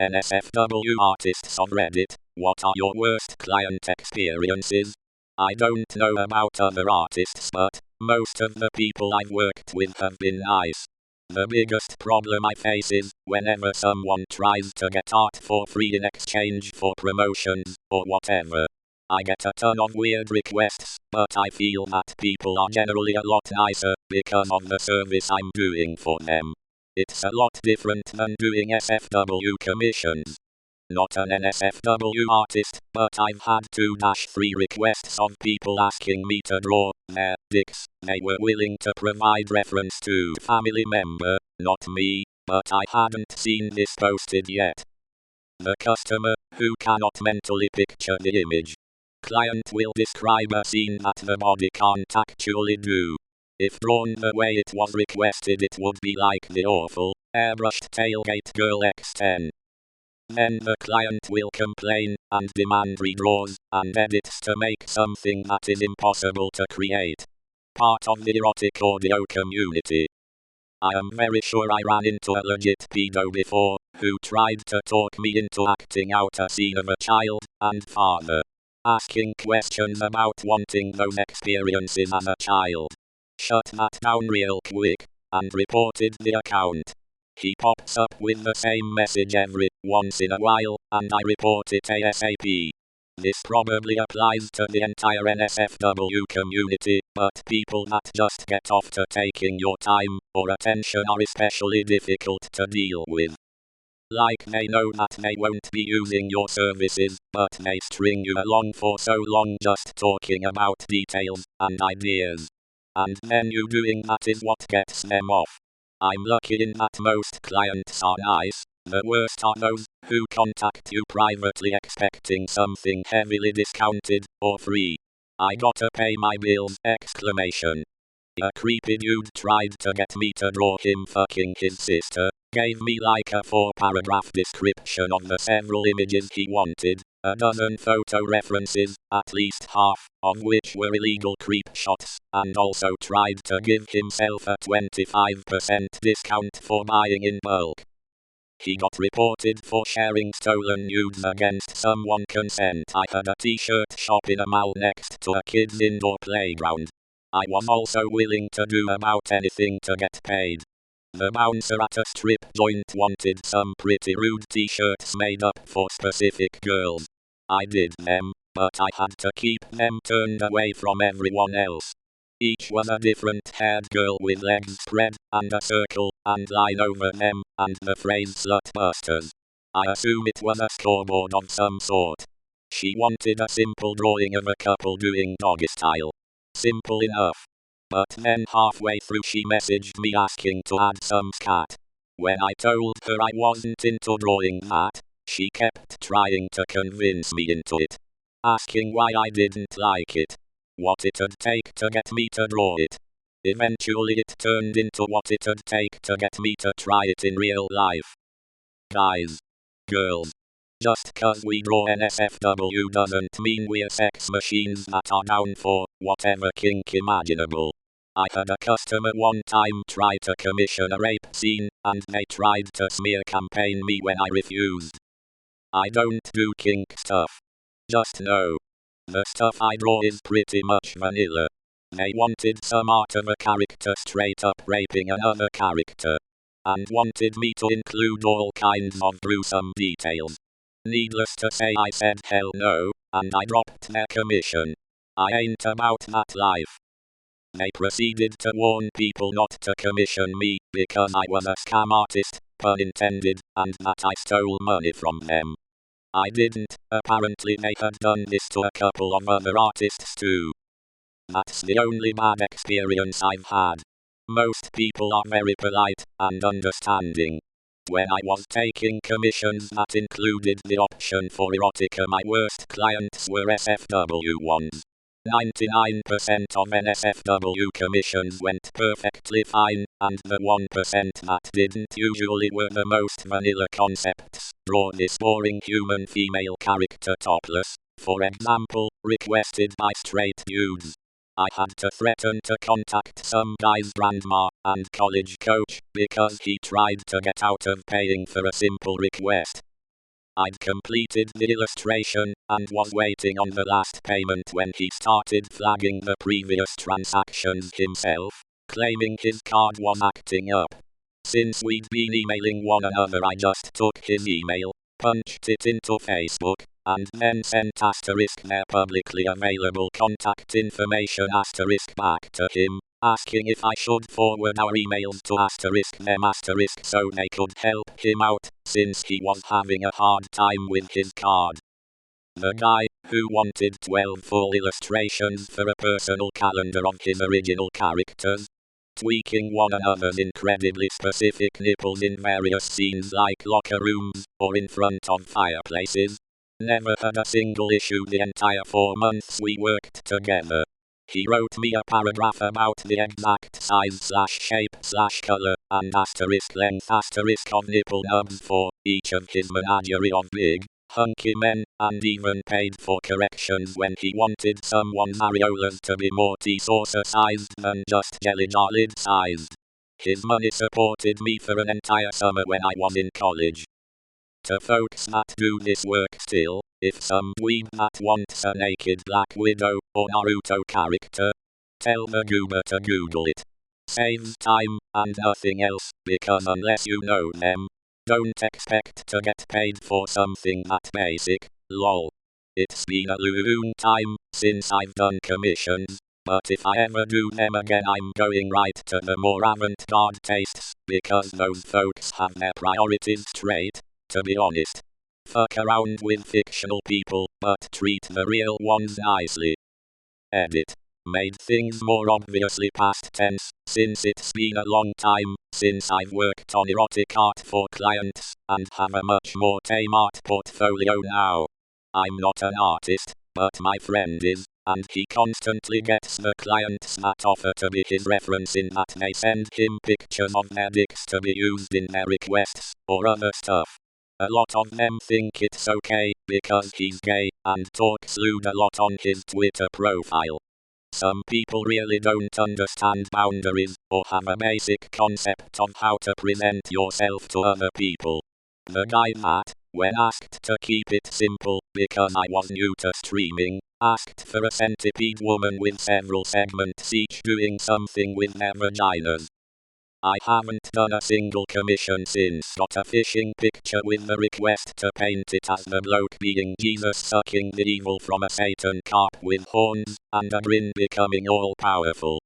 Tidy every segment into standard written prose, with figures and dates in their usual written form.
NSFW artists on Reddit, what are your worst client experiences? I don't know about other artists, but most of the people I've worked with have been nice. The biggest problem I face is whenever someone tries to get art for free in exchange for promotions or whatever. I get a ton of weird requests, but I feel that people are generally a lot nicer because of the service I'm doing for them. It's a lot different than doing SFW commissions. Not an NSFW artist, but I've had 2-3 requests of people asking me to draw their dicks. They were willing to provide reference to family member, not me, but I hadn't seen this posted yet. The customer, who cannot mentally picture the image. Client will describe a scene that the body can't actually do. If drawn the way it was requested, it would be like the awful, airbrushed tailgate girl X10. Then the client will complain and demand redraws and edits to make something that is impossible to create. Part of the erotic audio community. I am very sure I ran into a legit pedo before, who tried to talk me into acting out a scene of a child and father. Asking questions about wanting those experiences as a child. Shut that down real quick, and reported the account. He pops up with the same message every once in a while, and I report it ASAP. This probably applies to the entire NSFW community, but people that just get off to taking your time or attention are especially difficult to deal with. Like they know that they won't be using your services, but they string you along for so long just talking about details and ideas. And then you doing that is what gets them off. I'm lucky in that most clients are nice. The worst are those who contact you privately expecting something heavily discounted or free. I gotta pay my bills! A creepy dude tried to get me to draw him fucking his sister, gave me like a 4-paragraph description of the several images he wanted, a dozen photo references, at least half of which were illegal creep shots, and also tried to give himself a 25% discount for buying in bulk. He got reported for sharing stolen nudes against someone consent. I had a t-shirt shop in a mall next to a kid's indoor playground. I was also willing to do about anything to get paid. The bouncer at a strip joint wanted some pretty rude t-shirts made up for specific girls. I did them, but I had to keep them turned away from everyone else. Each was a different haired girl with legs spread, and a circle, and line over them, and the phrase slutbusters. I assume it was a scoreboard of some sort. She wanted a simple drawing of a couple doing doggy style. Simple enough. But then halfway through she messaged me asking to add some scat. When I told her I wasn't into drawing that, she kept trying to convince me into it. Asking why I didn't like it. What it'd take to get me to draw it. Eventually it turned into what it'd take to get me to try it in real life. Guys. Girls. Just cause we draw NSFW doesn't mean we're sex machines that are down for whatever kink imaginable. I had a customer one time try to commission a rape scene, and they tried to smear campaign me when I refused. I don't do kink stuff. Just know. The stuff I draw is pretty much vanilla. They wanted some art of a character straight up raping another character. And wanted me to include all kinds of gruesome details. Needless to say I said hell no, and I dropped their commission. I ain't about that life. They proceeded to warn people not to commission me, because I was a scam artist, pun intended, and that I stole money from them. I didn't. Apparently they had done this to a couple of other artists too. That's the only bad experience I've had. Most people are very polite and understanding. When I was taking commissions that included the option for erotica, my worst clients were SFW ones. 99% of NSFW commissions went perfectly fine, and the 1% that didn't usually were the most vanilla concepts. Draw this boring human female character topless, for example, requested by straight dudes. I had to threaten to contact some guy's grandma and college coach because he tried to get out of paying for a simple request. I'd completed the illustration, and was waiting on the last payment when he started flagging the previous transactions himself, claiming his card was acting up. Since we'd been emailing one another, I just took his email, punched it into Facebook, and then sent their publicly available contact information back to him, asking if I should forward our emails to them so they could help him out, since he was having a hard time with his card. The guy, who wanted 12 full illustrations for a personal calendar of his original characters, tweaking one another's incredibly specific nipples in various scenes like locker rooms, or in front of fireplaces, never had a single issue the entire 4 months we worked together. He wrote me a paragraph about the exact size/shape/color, and *length*, of nipple nubs for each of his menagerie of big, hunky men, and even paid for corrections when he wanted someone's areolas to be more tea saucer sized than just jelly jar lid sized. His money supported me for an entire summer when I was in college. To folks that do this work still, if some dweeb that wants a naked Black Widow or Naruto character, tell the goober to Google it. Saves time and nothing else, because unless you know them, don't expect to get paid for something that basic, lol. It's been a long time since I've done commissions, but if I ever do them again I'm going right to the more avant-garde tastes, because those folks have their priorities straight, to be honest. Fuck around with fictional people, but treat the real ones nicely. Edit. Made things more obviously past tense, since it's been a long time since I've worked on erotic art for clients, and have a much more tame art portfolio now. I'm not an artist, but my friend is, and he constantly gets the clients that offer to be his reference in that they send him pictures of their dicks to be used in their requests, or other stuff. A lot of them think it's okay, because he's gay, and talks lewd a lot on his Twitter profile. Some people really don't understand boundaries, or have a basic concept of how to present yourself to other people. The guy that, when asked to keep it simple, because I was new to streaming, asked for a centipede woman with several segments each doing something with their vaginas. I haven't done a single commission since got a fishing picture with the request to paint it as the bloke being Jesus sucking the evil from a Satan carp with horns, and a grin becoming all powerful.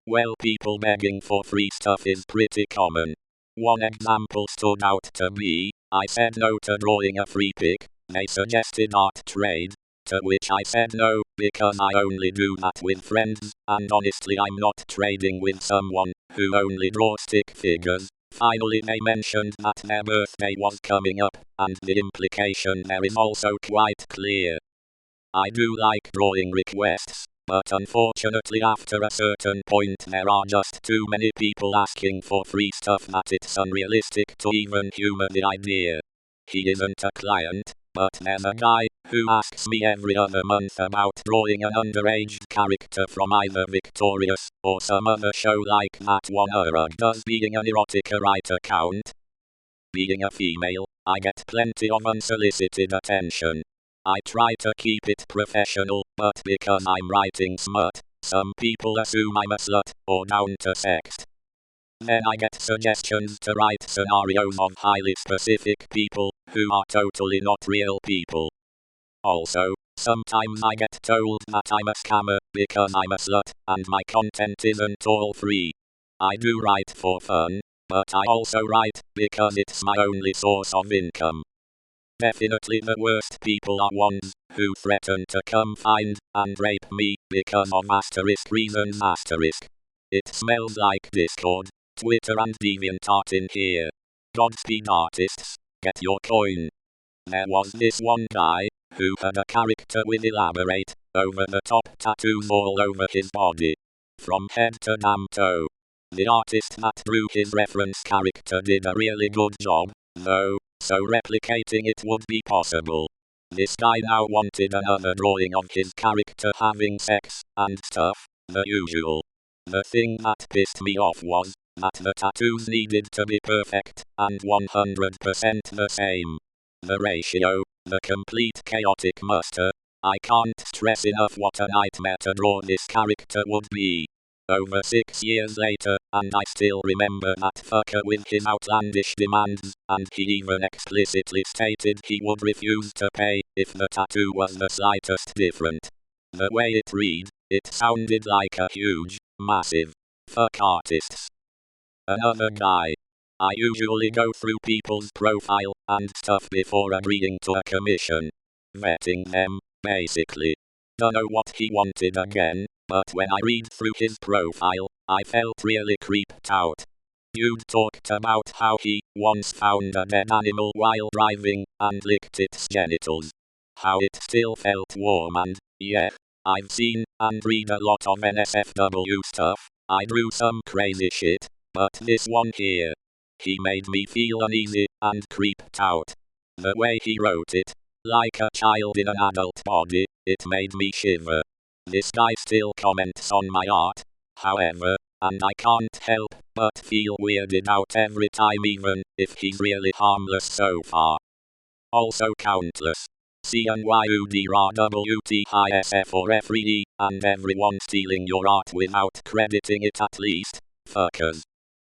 Well, people begging for free stuff is pretty common. One example stood out to me. I said no to drawing a free pic. They suggested art trade, to which I said no, because I only do that with friends, and honestly I'm not trading with someone who only draws stick figures. Finally they mentioned that their birthday was coming up, and the implication there is also quite clear. I do like drawing requests, but unfortunately after a certain point there are just too many people asking for free stuff that it's unrealistic to even humor the idea. He isn't a client, but there's a guy who asks me every other month about drawing an underage character from either Victorious or some other show like that one. Does being an erotica writer count? Being a female, I get plenty of unsolicited attention. I try to keep it professional, but because I'm writing smut, some people assume I'm a slut or down to sext. Then I get suggestions to write scenarios of highly specific people who are totally not real people. Also, sometimes I get told that I'm a scammer because I'm a slut and my content isn't all free. I do write for fun, but I also write because it's my only source of income. Definitely the worst people are ones who threaten to come find and rape me because of reasons. It smells like Discord, Twitter and DeviantArt in here. Godspeed artists, get your coin. There was this one guy who had a character with elaborate, over-the-top tattoos all over his body, from head to damn toe. The artist that drew his reference character did a really good job, though, so replicating it would be possible. This guy now wanted another drawing of his character having sex and stuff, the usual. The thing that pissed me off was that the tattoos needed to be perfect and 100% the same. The ratio, the complete chaotic muster. I can't stress enough what a nightmare to draw this character would be. Over 6 years later, and I still remember that fucker with his outlandish demands, and he even explicitly stated he would refuse to pay if the tattoo was the slightest different. The way it read, it sounded like a huge, massive, fuck artists. Another guy. I usually go through people's profile and stuff before agreeing to a commission. Vetting them, basically. Dunno what he wanted again, but when I read through his profile, I felt really creeped out. Dude talked about how he once found a dead animal while driving and licked its genitals. How it still felt warm and, yeah, I've seen and read a lot of NSFW stuff. I drew some crazy shit, but this one here, he made me feel uneasy and creeped out. The way he wrote it, like a child in an adult body, it made me shiver. This guy still comments on my art, however, and I can't help but feel weirded out every time, even if he's really harmless so far. Also countless. CNYUDRWTISF or FRE, and everyone stealing your art without crediting it at least. Fuckers.